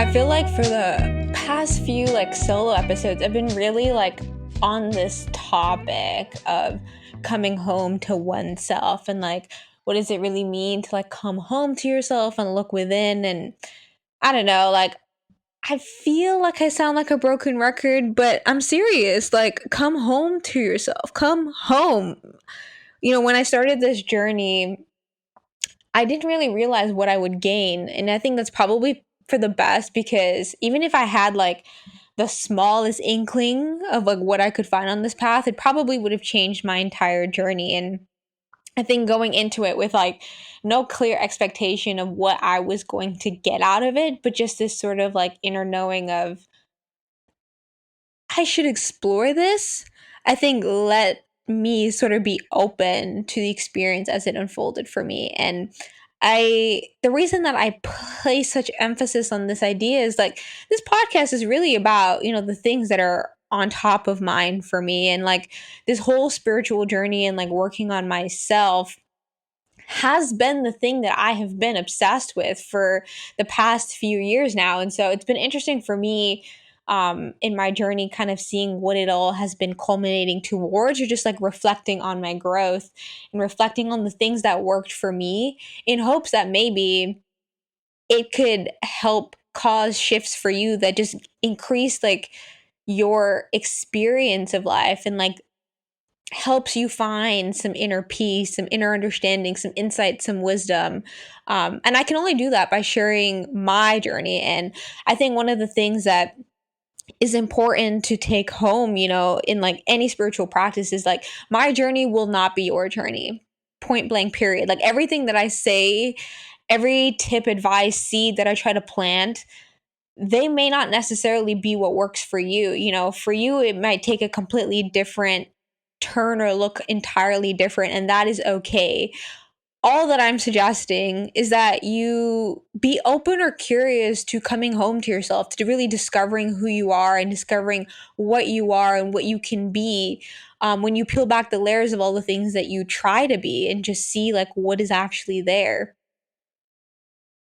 I feel like for the past few solo episodes, I've been really on this topic of coming home to oneself and what does it really mean to come home to yourself and look within. And I don't know, I feel like I sound like a broken record, but I'm serious. Come home to yourself. Come home. When I started this journey, I didn't really realize what I would gain. And I think that's probably for the best, because even if I had the smallest inkling of what I could find on this path, it probably would have changed my entire journey. And I think going into it with no clear expectation of what I was going to get out of it, but just this sort of inner knowing of I should explore this, I think let me sort of be open to the experience as it unfolded for me. And the reason that I place such emphasis on this idea is this podcast is really about, the things that are on top of mind for me. And this whole spiritual journey and working on myself has been the thing that I have been obsessed with for the past few years now. And so it's been interesting for me in my journey, kind of seeing what it all has been culminating towards, or just reflecting on my growth and reflecting on the things that worked for me, in hopes that maybe it could help cause shifts for you that just increase your experience of life, and helps you find some inner peace, some inner understanding, some insight, some wisdom. And I can only do that by sharing my journey. And I think one of the things that is important to take home, in any spiritual practice, is my journey will not be your journey. Point blank, period. Everything that I say, every tip, advice, seed that I try to plant, they may not necessarily be what works for you. For you, it might take a completely different turn or look entirely different, and that is okay. All that I'm suggesting is that you be open or curious to coming home to yourself, to really discovering who you are and discovering what you are and what you can be, when you peel back the layers of all the things that you try to be, and just see what is actually there.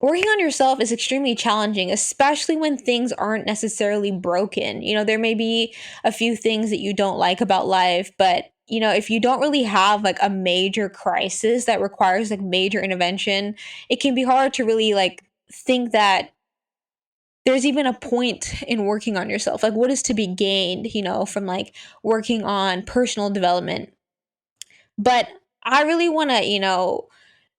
Working on yourself is extremely challenging, especially when things aren't necessarily broken. There may be a few things that you don't like about life, but if you don't really have a major crisis that requires major intervention, it can be hard to really think that there's even a point in working on yourself. What is to be gained, from working on personal development. But I really want to,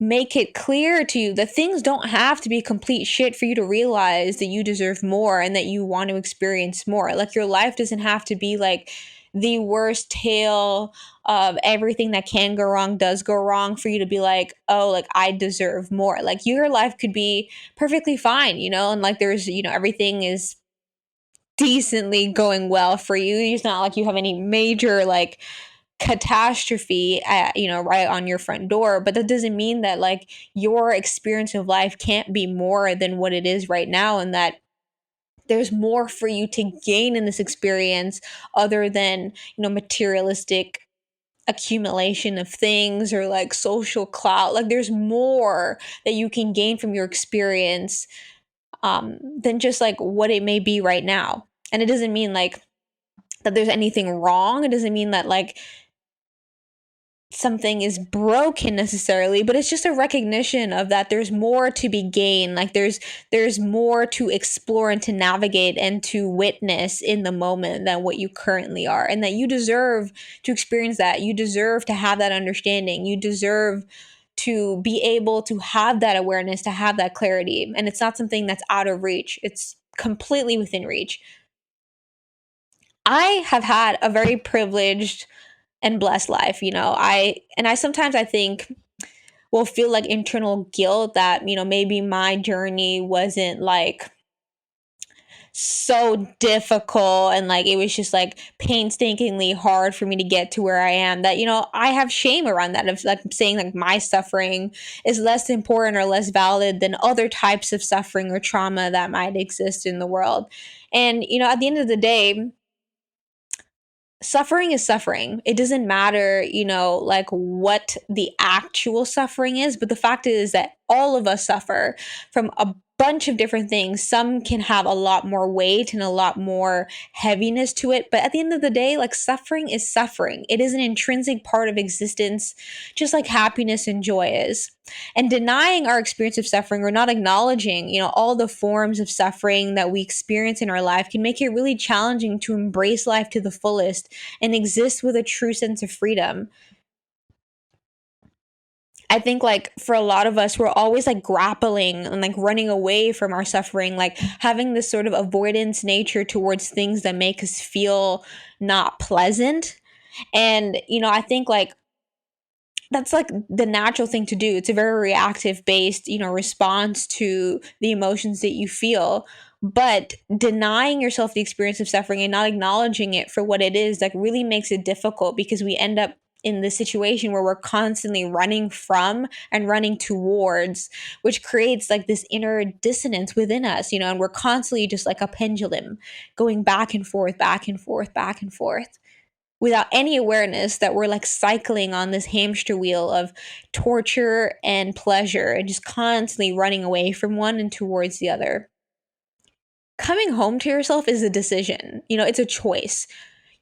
make it clear to you that things don't have to be complete shit for you to realize that you deserve more and that you want to experience more. Your life doesn't have to be the worst tale of everything that can go wrong does go wrong for you to be oh, I deserve more. Your life could be perfectly fine, and there's, everything is decently going well for you. It's not you have any major catastrophe right on your front door, but that doesn't mean that your experience of life can't be more than what it is right now, and that there's more for you to gain in this experience other than materialistic accumulation of things or social clout. There's more that you can gain from your experience than just what it may be right now. And it doesn't mean that there's anything wrong. It doesn't mean that something is broken necessarily, but it's just a recognition of that there's more to be gained. There's more to explore and to navigate and to witness in the moment than what you currently are, and that you deserve to experience that. You deserve to have that understanding. You deserve to be able to have that awareness, to have that clarity. And it's not something that's out of reach. It's completely within reach. I have had a very privileged and blessed life. I sometimes I think will feel internal guilt that, maybe my journey wasn't so difficult, and it was just painstakingly hard for me to get to where I am, that I have shame around that, of saying my suffering is less important or less valid than other types of suffering or trauma that might exist in the world. And at the end of the day, suffering is suffering. It doesn't matter, what the actual suffering is, but the fact is that all of us suffer from a bunch of different things. Some can have a lot more weight and a lot more heaviness to it. But at the end of the day, like, suffering is suffering. It is an intrinsic part of existence, just like happiness and joy is. And denying our experience of suffering or not acknowledging, all the forms of suffering that we experience in our life can make it really challenging to embrace life to the fullest and exist with a true sense of freedom. I think, like, for a lot of us, we're always like grappling and like running away from our suffering, like having this sort of avoidance nature towards things that make us feel not pleasant. And, I think, like, that's like the natural thing to do. It's a very reactive based, response to the emotions that you feel. But denying yourself the experience of suffering and not acknowledging it for what it is, like, really makes it difficult, because we end up in this situation where we're constantly running from and running towards, which creates like this inner dissonance within us, and we're constantly just like a pendulum going back and forth, back and forth, back and forth, without any awareness that we're like cycling on this hamster wheel of torture and pleasure and just constantly running away from one and towards the other. Coming home to yourself is a decision. It's a choice.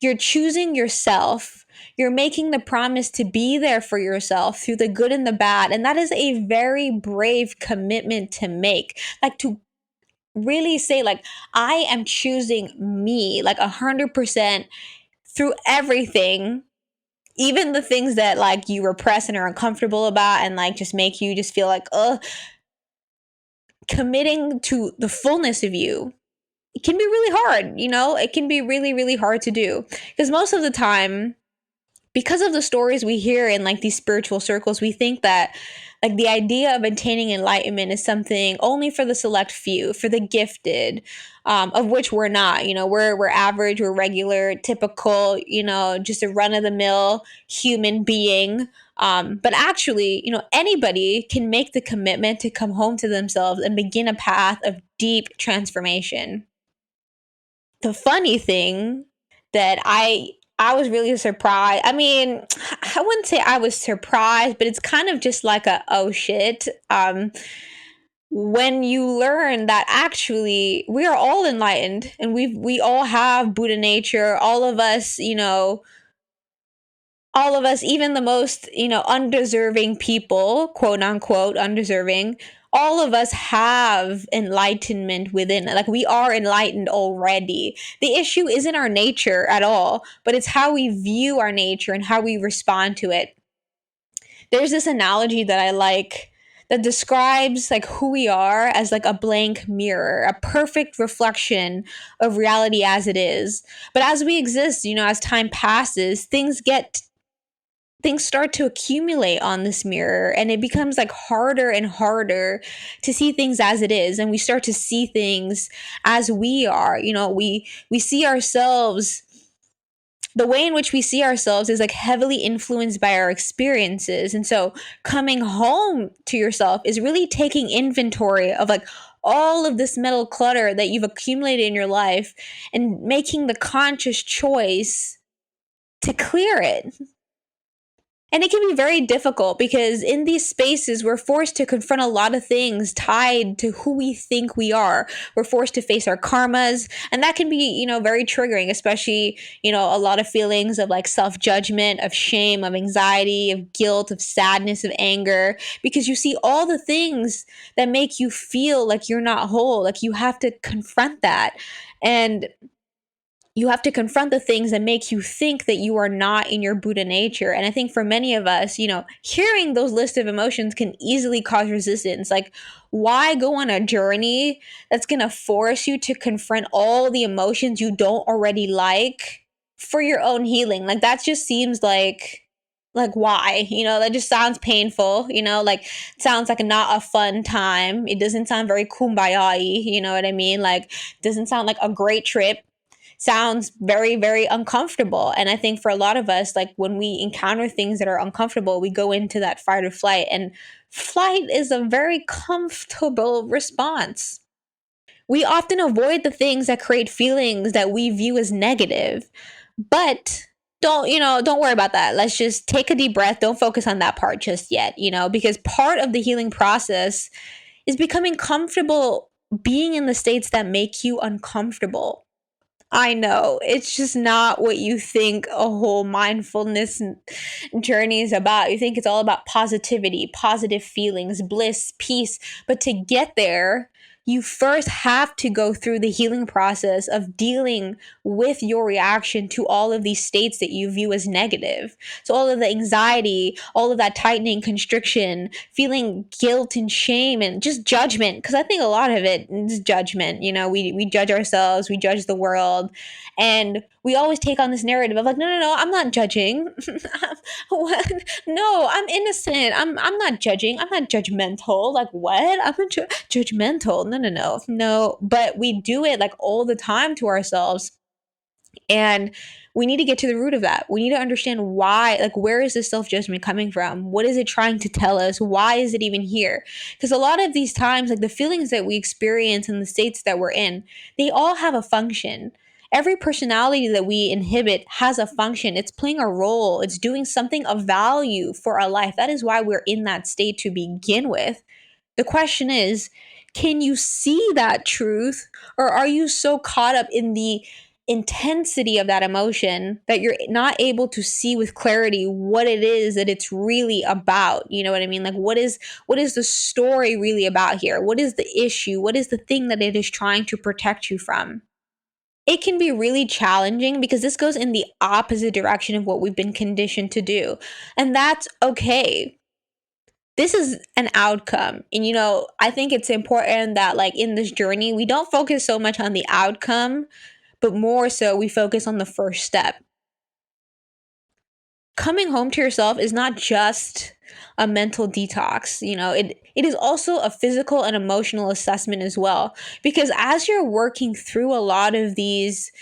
You're choosing yourself. You're making the promise to be there for yourself through the good and the bad. And that is a very brave commitment to make. Like, to really say, like, I am choosing me, like 100% through everything, even the things that like you repress and are uncomfortable about and like just make you just feel like, committing to the fullness of you. It can be really hard, it can be really, really hard to do, because most of the time, because of the stories we hear in like these spiritual circles, we think that like the idea of attaining enlightenment is something only for the select few, for the gifted, of which we're not. We're average, we're regular, typical, just a run of the mill human being. But actually, anybody can make the commitment to come home to themselves and begin a path of deep transformation. The funny thing that I was really surprised. I mean, I wouldn't say I was surprised, but it's kind of just like a oh shit. When you learn that actually we are all enlightened and we all have Buddha nature, all of us, even the most, undeserving people, quote unquote, undeserving, all of us have enlightenment within. Like, we are enlightened already. The issue isn't our nature at all, but it's how we view our nature and how we respond to it. There's this analogy that I like that describes like who we are as like a blank mirror, a perfect reflection of reality as it is. But as we exist, as time passes, things start to accumulate on this mirror, and it becomes like harder and harder to see things as it is, and we start to see things as we are. We see ourselves, the way in which we see ourselves is like heavily influenced by our experiences. And so coming home to yourself is really taking inventory of like all of this mental clutter that you've accumulated in your life and making the conscious choice to clear it. And it can be very difficult, because in these spaces, we're forced to confront a lot of things tied to who we think we are. We're forced to face our karmas. And that can be, very triggering, especially, a lot of feelings of like self-judgment, of shame, of anxiety, of guilt, of sadness, of anger, because you see all the things that make you feel like you're not whole. Like, you have to confront that. And you have to confront the things that make you think that you are not in your Buddha nature. And I think for many of us, hearing those list of emotions can easily cause resistance. Like, why go on a journey that's going to force you to confront all the emotions you don't already like for your own healing? Like, that just seems like why? That just sounds painful, like, sounds like not a fun time. It doesn't sound very kumbaya-y, you know what I mean? Like, doesn't sound like a great trip. Sounds very, very uncomfortable. And I think for a lot of us, like, when we encounter things that are uncomfortable, we go into that fight or flight. And flight is a very comfortable response. We often avoid the things that create feelings that we view as negative. But don't worry about that. Let's just take a deep breath. Don't focus on that part just yet, because part of the healing process is becoming comfortable being in the states that make you uncomfortable. I know it's just not what you think a whole mindfulness journey is about. You think it's all about positivity, positive feelings, bliss, peace. But to get there, you first have to go through the healing process of dealing with your reaction to all of these states that you view as negative. So, all of the anxiety, all of that tightening, constriction, feeling guilt and shame, and just judgment. Because I think a lot of it is judgment. You know, we judge ourselves, we judge the world, and we always take on this narrative of like, no, no, no, I'm not judging. What? No, I'm innocent. I'm not judging. I'm not judgmental. Like what? I'm not judgmental. No, no, no, no. But we do it like all the time to ourselves, and we need to get to the root of that. We need to understand why, like, where is this self judgment coming from? What is it trying to tell us? Why is it even here? Because a lot of these times, like, the feelings that we experience and the states that we're in, they all have a function. Every personality that we inhibit has a function. It's playing a role, it's doing something of value for our life. That is why we're in that state to begin with. The question is, can you see that truth, or are you so caught up in the intensity of that emotion that you're not able to see with clarity what it is that it's really about? You know what I mean? Like what is the story really about here? What is the issue? What is the thing that it is trying to protect you from? It can be really challenging because this goes in the opposite direction of what we've been conditioned to do. And that's okay. This is an outcome. And I think it's important that, like, in this journey, we don't focus so much on the outcome, but more so we focus on the first step. Coming home to yourself is not just a mental detox. It is also a physical and emotional assessment as well. Because as you're working through a lot of these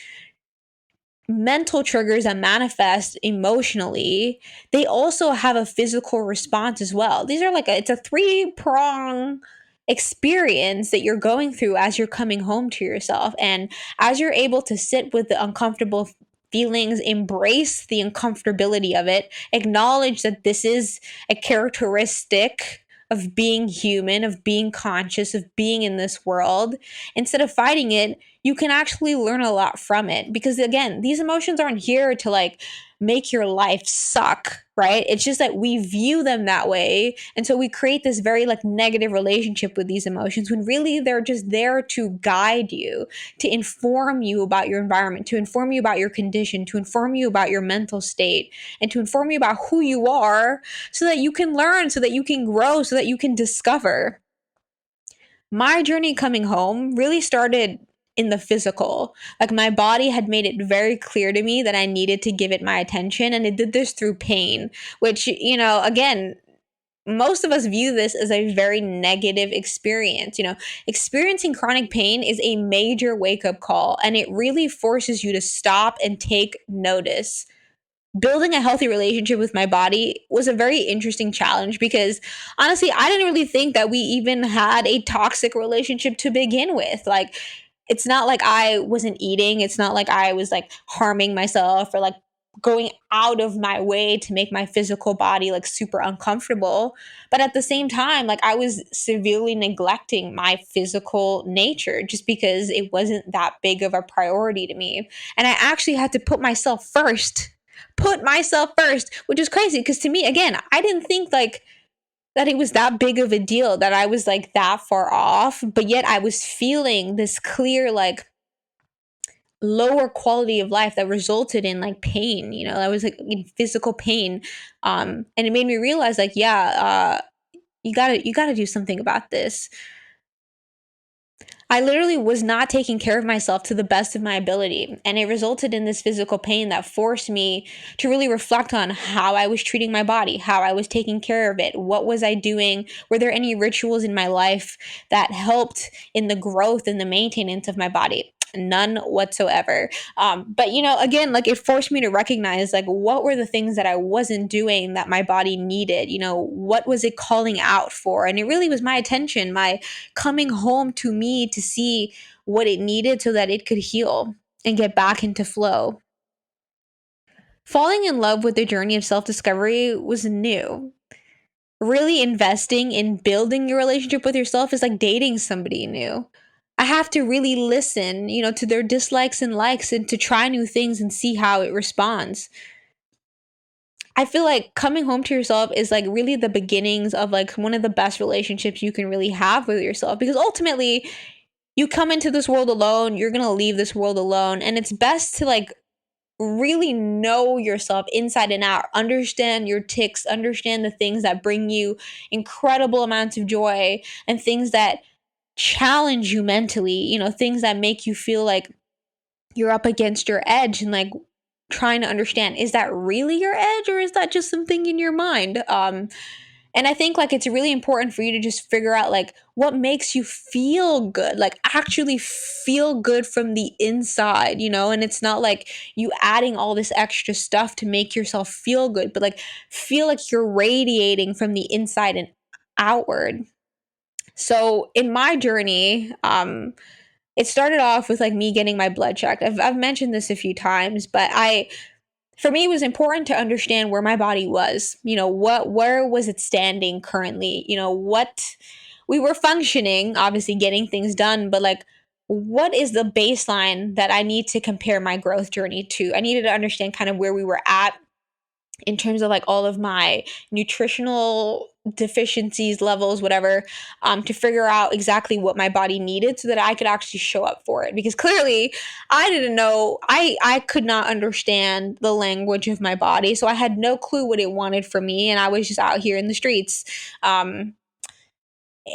mental triggers that manifest emotionally, they also have a physical response as well. These are it's a three-prong experience that you're going through as you're coming home to yourself. And as you're able to sit with the uncomfortable feelings, embrace the uncomfortability of it, acknowledge that this is a characteristic of being human, of being conscious, of being in this world, instead of fighting it, you can actually learn a lot from it. Because again, these emotions aren't here to like make your life suck, right? It's just that we view them that way. And so we create this very like negative relationship with these emotions when really they're just there to guide you, to inform you about your environment, to inform you about your condition, to inform you about your mental state, and to inform you about who you are so that you can learn, so that you can grow, so that you can discover. My journey coming home really started in the physical. Like my body had made it very clear to me that I needed to give it my attention, and it did this through pain, which, again, most of us view this as a very negative experience. Experiencing chronic pain is a major wake up call, and it really forces you to stop and take notice. Building a healthy relationship with my body was a very interesting challenge because honestly, I didn't really think that we even had a toxic relationship to begin with. Like, it's not like I wasn't eating, it's not like I was like harming myself or like going out of my way to make my physical body like super uncomfortable. But at the same time, like I was severely neglecting my physical nature just because it wasn't that big of a priority to me. And I actually had to put myself first, which is crazy because to me, again, I didn't think like that it was that big of a deal, that I was like that far off, but yet I was feeling this clear like lower quality of life that resulted in like pain. I was like in physical pain, and it made me realize like, yeah, you gotta do something about this. I literally was not taking care of myself to the best of my ability. And it resulted in this physical pain that forced me to really reflect on how I was treating my body, how I was taking care of it. What was I doing? Were there any rituals in my life that helped in the growth and the maintenance of my body? None whatsoever. But again, like it forced me to recognize like what were the things that I wasn't doing that my body needed. What was it calling out for? And it really was my attention, my coming home to me to see what it needed so that it could heal and get back into flow. Falling in love with the journey of self discovery was new. Really investing in building your relationship with yourself is like dating somebody new. I have to really listen, to their dislikes and likes and to try new things and see how it responds. I feel like coming home to yourself is like really the beginnings of like one of the best relationships you can really have with yourself, because ultimately you come into this world alone, you're going to leave this world alone, and it's best to like really know yourself inside and out, understand your ticks, understand the things that bring you incredible amounts of joy and things that challenge you mentally, things that make you feel like you're up against your edge, and like trying to understand, is that really your edge or is that just something in your mind? And I think like it's really important for you to just figure out like what makes you feel good, like actually feel good from the inside, and it's not like you adding all this extra stuff to make yourself feel good, but like feel like you're radiating from the inside and outward. So in my journey, it started off with like me getting my blood checked. I've mentioned this a few times, but for me, it was important to understand where my body was. Where was it standing currently? What we were functioning, obviously getting things done, but like, what is the baseline that I need to compare my growth journey to? I needed to understand kind of where we were at in terms of like all of my nutritional deficiencies, levels, whatever, to figure out exactly what my body needed so that I could actually show up for it. Because clearly I didn't know, I could not understand the language of my body. So I had no clue what it wanted from me. And I was just out here in the streets.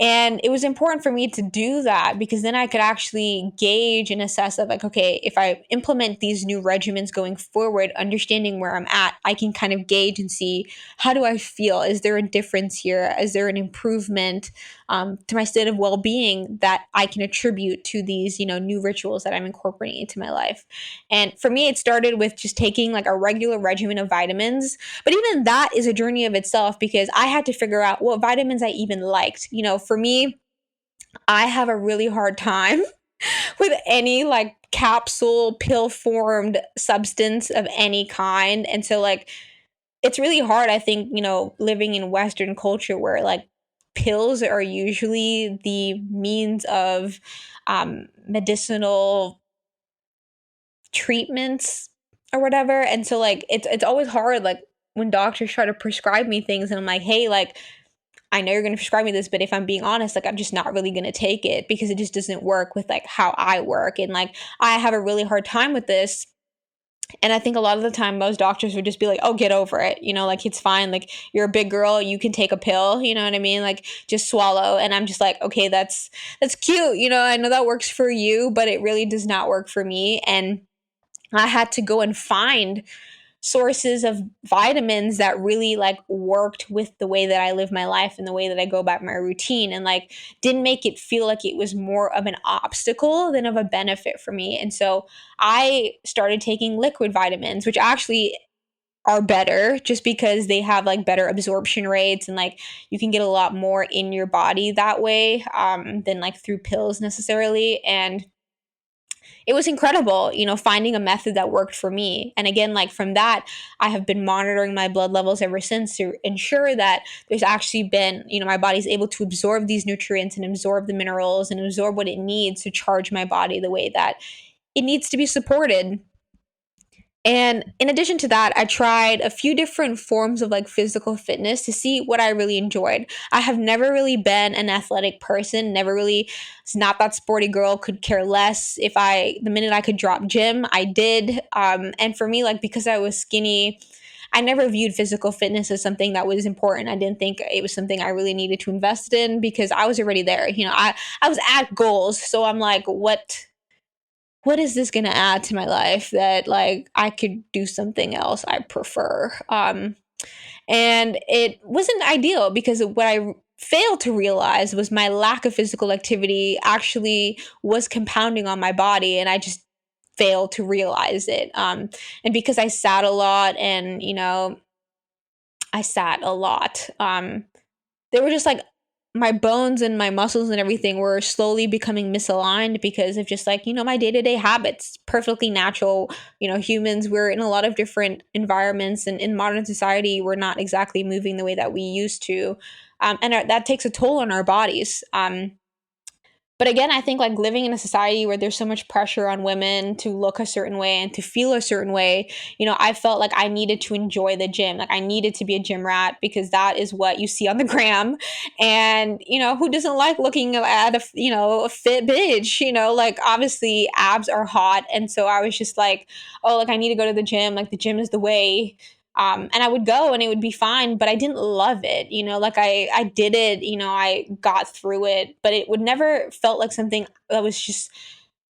And it was important for me to do that because then I could actually gauge and assess of like, okay, if I implement these new regimens going forward, understanding where I'm at, I can kind of gauge and see, how do I feel? Is there a difference here? Is there an improvement to my state of well-being that I can attribute to these, new rituals that I'm incorporating into my life? And for me, it started with just taking like a regular regimen of vitamins, but even that is a journey of itself because I had to figure out what vitamins I even liked. For me, I have a really hard time with any like capsule, pill formed substance of any kind. And so, like, it's really hard, I think, living in Western culture where like pills are usually the means of medicinal treatments or whatever. And so like it's always hard like when doctors try to prescribe me things and I'm like, "Hey, like I know you're going to prescribe me this, but if I'm being honest, like I'm just not really going to take it because it just doesn't work with like how I work and like I have a really hard time with this." And I think a lot of the time most doctors would just be like, "Oh, get over it. Like it's fine. Like you're a big girl, you can take a pill, you know what I mean? Like just swallow." And I'm just like, "Okay, that's cute. I know that works for you, but it really does not work for me." And I had to go and find sources of vitamins that really like worked with the way that I live my life and the way that I go about my routine and like didn't make it feel like it was more of an obstacle than of a benefit for me. And so I started taking liquid vitamins, which actually are better just because they have like better absorption rates and like you can get a lot more in your body that way than like through pills necessarily. And it was incredible, finding a method that worked for me. And again, like from that, I have been monitoring my blood levels ever since to ensure that there's actually been, my body's able to absorb these nutrients and absorb the minerals and absorb what it needs to charge my body the way that it needs to be supported. And in addition to that, I tried a few different forms of like physical fitness to see what I really enjoyed. I have never really been an athletic person, never really, it's not that sporty girl, could care less. The minute I could drop gym, I did. And for me, like because I was skinny, I never viewed physical fitness as something that was important. I didn't think it was something I really needed to invest in because I was already there. I was at goals. So I'm like, what is this going to add to my life that like I could do something else I prefer? And it wasn't ideal because what I failed to realize was my lack of physical activity actually was compounding on my body, and I just failed to realize it. And because I sat a lot, and I sat a lot. They were just like my bones and my muscles and everything were slowly becoming misaligned because of just like, my day-to-day habits, perfectly natural. Humans, we're in a lot of different environments, and in modern society, we're not exactly moving the way that we used to. And that takes a toll on our bodies. But again, I think like living in a society where there's so much pressure on women to look a certain way and to feel a certain way, I felt like I needed to enjoy the gym. Like I needed to be a gym rat because that is what you see on the gram. And, who doesn't like looking at a fit bitch, like obviously abs are hot. And so I was just like, oh, like I need to go to the gym. Like the gym is the way. And I would go and it would be fine, but I didn't love it, like I did it, I got through it, but it would never felt like something that was just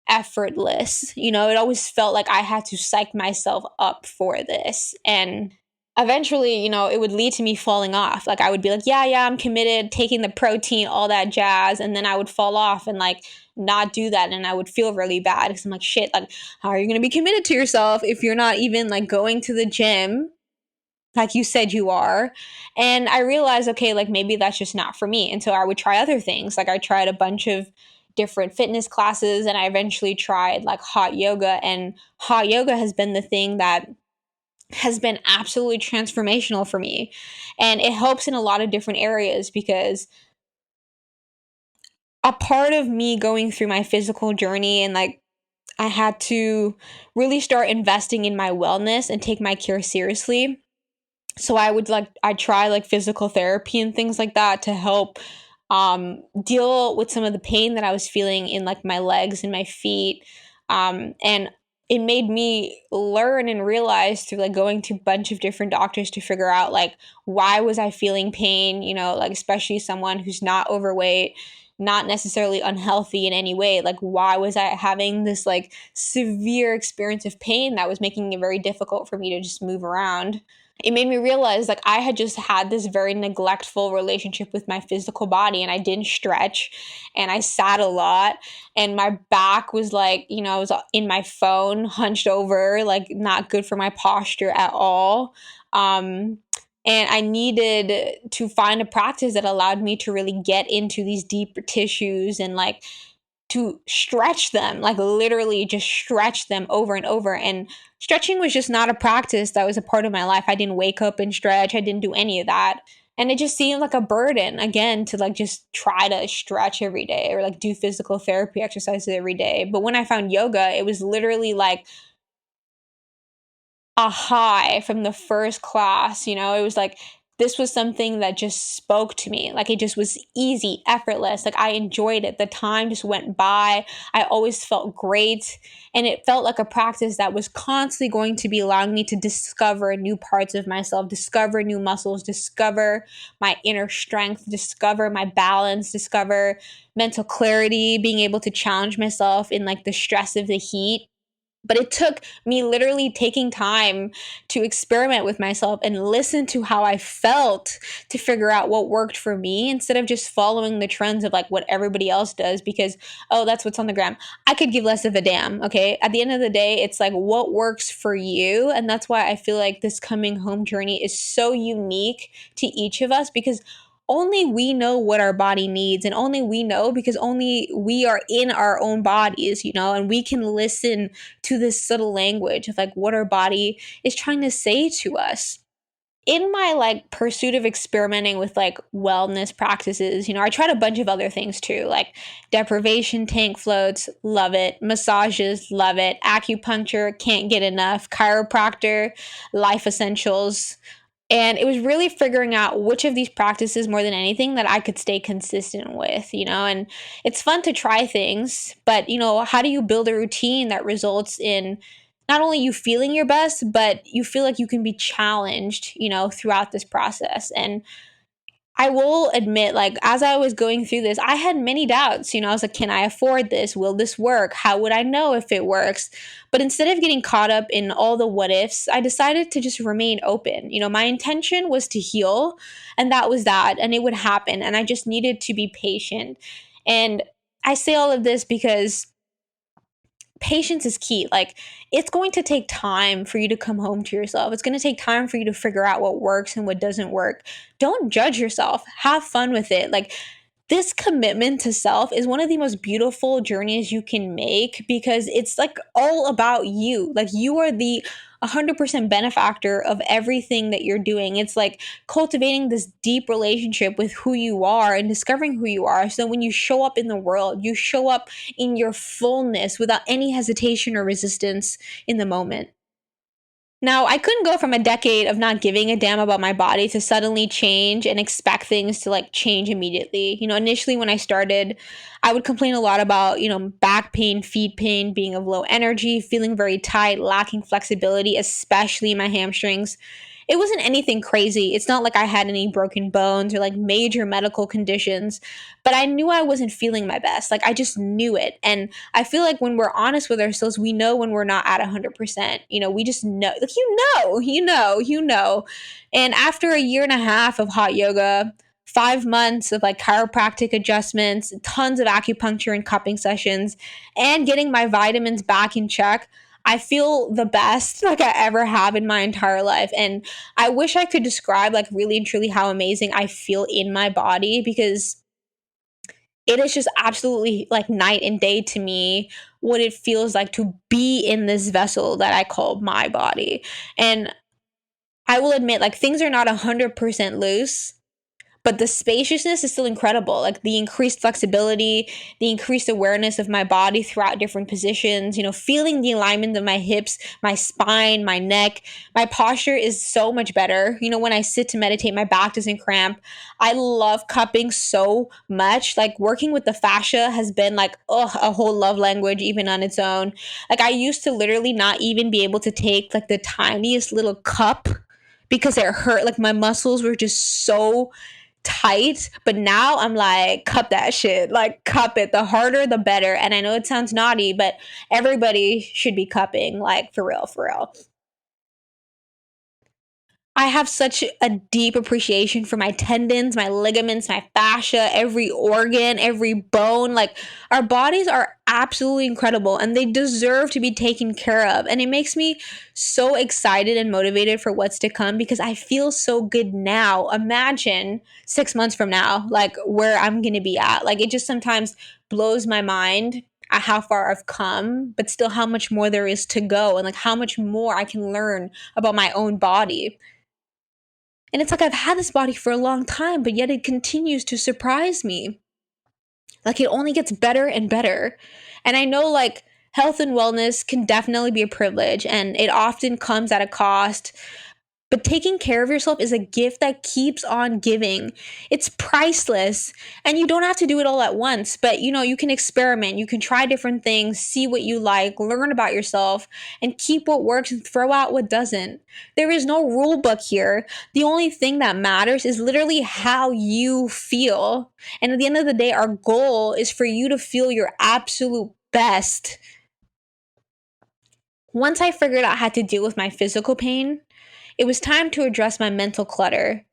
effortless. It always felt like I had to psych myself up for this. And eventually, it would lead to me falling off. Like I would be like, yeah, I'm committed, taking the protein, all that jazz. And then I would fall off and like not do that. And I would feel really bad because I'm like, shit, like, how are you going to be committed to yourself if you're not even like going to the gym like you said you are? And I realized, okay, like maybe that's just not for me. And so I would try other things. Like I tried a bunch of different fitness classes and I eventually tried like hot yoga. And hot yoga has been the thing that has been absolutely transformational for me. And it helps in a lot of different areas because a part of me going through my physical journey and like I had to really start investing in my wellness and take my care seriously. So I try like physical therapy and things like that to help deal with some of the pain that I was feeling in like my legs and my feet. And it made me learn and realize through like going to a bunch of different doctors to figure out like why was I feeling pain, like especially someone who's not overweight, not necessarily unhealthy in any way, like why was I having this like severe experience of pain that was making it very difficult for me to just move around. It made me realize like I had just had this very neglectful relationship with my physical body and I didn't stretch and I sat a lot and my back was like, I was in my phone hunched over, like not good for my posture at all. And I needed to find a practice that allowed me to really get into these deeper tissues and like to stretch them, like literally just stretch them over and over. And stretching was just not a practice that was a part of my life. I didn't wake up and stretch, I didn't do any of that. And it just seemed like a burden again to like just try to stretch every day or like do physical therapy exercises every day. But when I found yoga, it was literally like a high from the first class. It was like this was something that just spoke to me. Like it just was easy, effortless. Like I enjoyed it. The time just went by. I always felt great. And it felt like a practice that was constantly going to be allowing me to discover new parts of myself, discover new muscles, discover my inner strength, discover my balance, discover mental clarity, being able to challenge myself in like the stress of the heat. But it took me literally taking time to experiment with myself and listen to how I felt to figure out what worked for me instead of just following the trends of like what everybody else does because, oh, that's what's on the gram. I could give less of a damn. Okay. At the end of the day, it's like what works for you. And that's why I feel like this coming home journey is so unique to each of us because only we know what our body needs and only we know because only we are in our own bodies, and we can listen to this subtle language of like what our body is trying to say to us. In my like pursuit of experimenting with like wellness practices, I tried a bunch of other things too, like deprivation tank floats, love it, massages, love it, acupuncture, can't get enough, chiropractor, life essentials. And it was really figuring out which of these practices more than anything that I could stay consistent with, and it's fun to try things, but how do you build a routine that results in not only you feeling your best, but you feel like you can be challenged, throughout this process. And I will admit, like, as I was going through this, I had many doubts. I was like, can I afford this? Will this work? How would I know if it works? But instead of getting caught up in all the what ifs, I decided to just remain open. My intention was to heal, and that was that, and it would happen. And I just needed to be patient. And I say all of this because patience is key. Like, it's going to take time for you to come home to yourself. It's going to take time for you to figure out what works and what doesn't work. Don't judge yourself. Have fun with it. Like, this commitment to self is one of the most beautiful journeys you can make because it's like all about you. Like, you are the 100% benefactor of everything that you're doing. It's like cultivating this deep relationship with who you are and discovering who you are, so that when you show up in the world, you show up in your fullness without any hesitation or resistance in the moment. Now, I couldn't go from a decade of not giving a damn about my body to suddenly change and expect things to like change immediately. Initially when I started, I would complain a lot about, back pain, feet pain, being of low energy, feeling very tight, lacking flexibility, especially in my hamstrings. It wasn't anything crazy. It's not like I had any broken bones or like major medical conditions, but I knew I wasn't feeling my best. Like I just knew it. And I feel like when we're honest with ourselves, we know when we're not at 100%. We just know, like, And after a year and a half of hot yoga, 5 months of like chiropractic adjustments, tons of acupuncture and cupping sessions, and getting my vitamins back in check, I feel the best like I ever have in my entire life. And I wish I could describe like really and truly how amazing I feel in my body, because it is just absolutely like night and day to me what it feels like to be in this vessel that I call my body. And I will admit, like, things are not 100% loose, but the spaciousness is still incredible. Like the increased flexibility, the increased awareness of my body throughout different positions, feeling the alignment of my hips, my spine, my neck. My posture is so much better. When I sit to meditate, my back doesn't cramp. I love cupping so much. Like working with the fascia has been like, a whole love language even on its own. Like I used to literally not even be able to take like the tiniest little cup because it hurt. Like my muscles were just so tight, but now I'm like, cup that shit, like cup it. The harder the better. And I know it sounds naughty, but everybody should be cupping, like for real, for real. I have such a deep appreciation for my tendons, my ligaments, my fascia, every organ, every bone. Like, our bodies are absolutely incredible and they deserve to be taken care of. And it makes me so excited and motivated for what's to come because I feel so good now. Imagine 6 months from now, like where I'm going to be at. Like, it just sometimes blows my mind at how far I've come, but still how much more there is to go and like how much more I can learn about my own body. And it's like I've had this body for a long time, but yet it continues to surprise me. Like it only gets better and better. And I know like health and wellness can definitely be a privilege and it often comes at a cost. But taking care of yourself is a gift that keeps on giving. It's priceless. And you don't have to do it all at once, but you can experiment. You can try different things, see what you like, learn about yourself, and keep what works and throw out what doesn't. There is no rule book here. The only thing that matters is literally how you feel. And at the end of the day, our goal is for you to feel your absolute best. Once I figured out how to deal with my physical pain, it was time to address my mental clutter.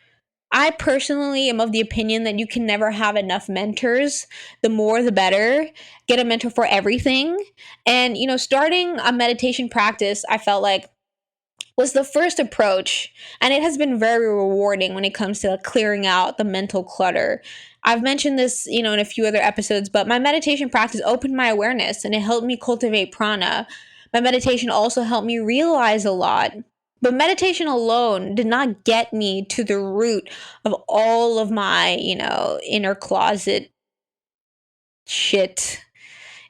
I personally am of the opinion that you can never have enough mentors. The more, the better. Get a mentor for everything. And, starting a meditation practice, I felt like was the first approach. And it has been very rewarding when it comes to clearing out the mental clutter. I've mentioned this, in a few other episodes, but my meditation practice opened my awareness and it helped me cultivate prana. My meditation also helped me realize a lot. But meditation alone did not get me to the root of all of my, inner closet shit.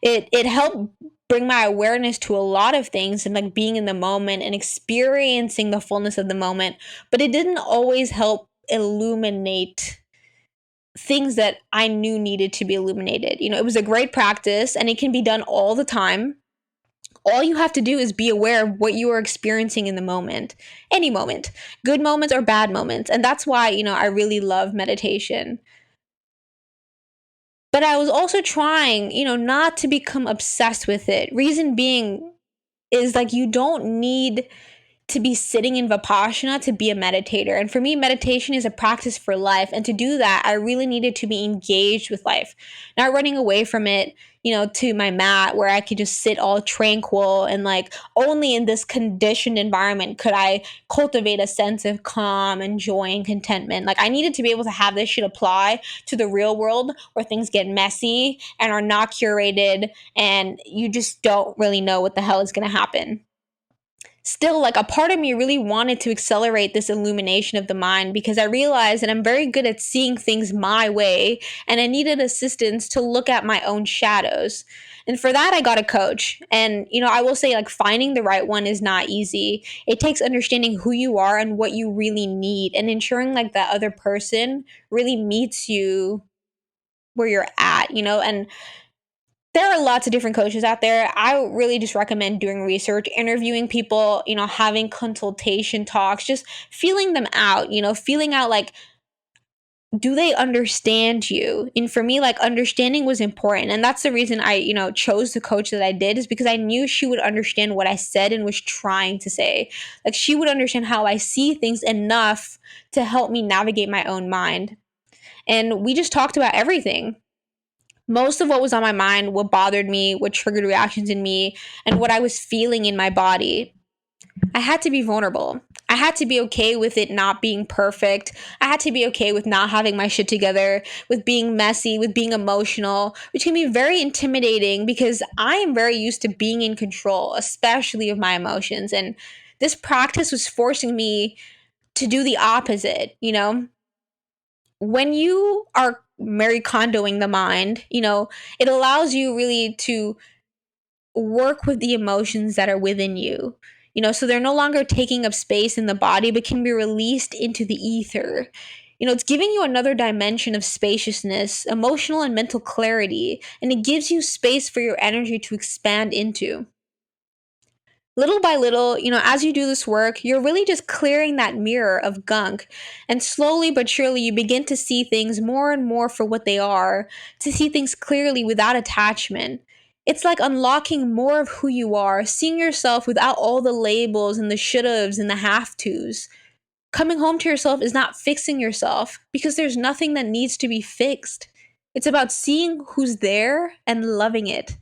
It helped bring my awareness to a lot of things and like being in the moment and experiencing the fullness of the moment, but it didn't always help illuminate things that I knew needed to be illuminated. It was a great practice and it can be done all the time. All you have to do is be aware of what you are experiencing in the moment, any moment, good moments or bad moments. And that's why, I really love meditation. But I was also trying, not to become obsessed with it. Reason being is like you don't need to be sitting in Vipassana to be a meditator. And for me, meditation is a practice for life. And to do that, I really needed to be engaged with life, not running away from it, to my mat where I could just sit all tranquil and like only in this conditioned environment could I cultivate a sense of calm and joy and contentment. Like I needed to be able to have this shit apply to the real world where things get messy and are not curated and you just don't really know what the hell is going to happen. still, like, a part of me really wanted to accelerate this illumination of the mind because I realized that I'm very good at seeing things my way, and I needed assistance to look at my own shadows. And for that, I got a coach. And, I will say, like, finding the right one is not easy. It takes understanding who you are and what you really need, and ensuring, like, that other person really meets you where you're at. And there are lots of different coaches out there. I really just recommend doing research, interviewing people, having consultation talks, just feeling them out, feeling out, like, do they understand you? And for me, like, understanding was important. And that's the reason I, chose the coach that I did, is because I knew she would understand what I said and was trying to say. Like, she would understand how I see things enough to help me navigate my own mind. And we just talked about everything. Most of what was on my mind, what bothered me, what triggered reactions in me, and what I was feeling in my body. I had to be vulnerable. I had to be okay with it not being perfect. I had to be okay with not having my shit together, with being messy, with being emotional, which can be very intimidating because I am very used to being in control, especially of my emotions. And this practice was forcing me to do the opposite. When you are Mary Kondoing the mind, it allows you really to work with the emotions that are within you. So they're no longer taking up space in the body, but can be released into the ether. It's giving you another dimension of spaciousness, emotional and mental clarity, and it gives you space for your energy to expand into. Little by little, as you do this work, you're really just clearing that mirror of gunk. And slowly but surely, you begin to see things more and more for what they are, to see things clearly without attachment. It's like unlocking more of who you are, seeing yourself without all the labels and the should haves and the have tos. Coming home to yourself is not fixing yourself because there's nothing that needs to be fixed. It's about seeing who's there and loving it.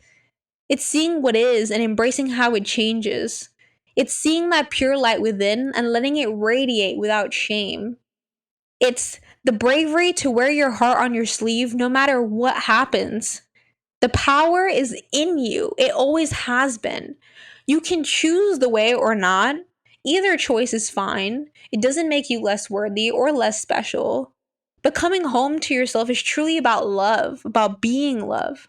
It's seeing what is and embracing how it changes. It's seeing that pure light within and letting it radiate without shame. It's the bravery to wear your heart on your sleeve no matter what happens. The power is in you. It always has been. You can choose the way or not. Either choice is fine. It doesn't make you less worthy or less special. But coming home to yourself is truly about love, about being love.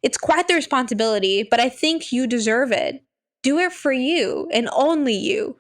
It's quite the responsibility, but I think you deserve it. Do it for you and only you.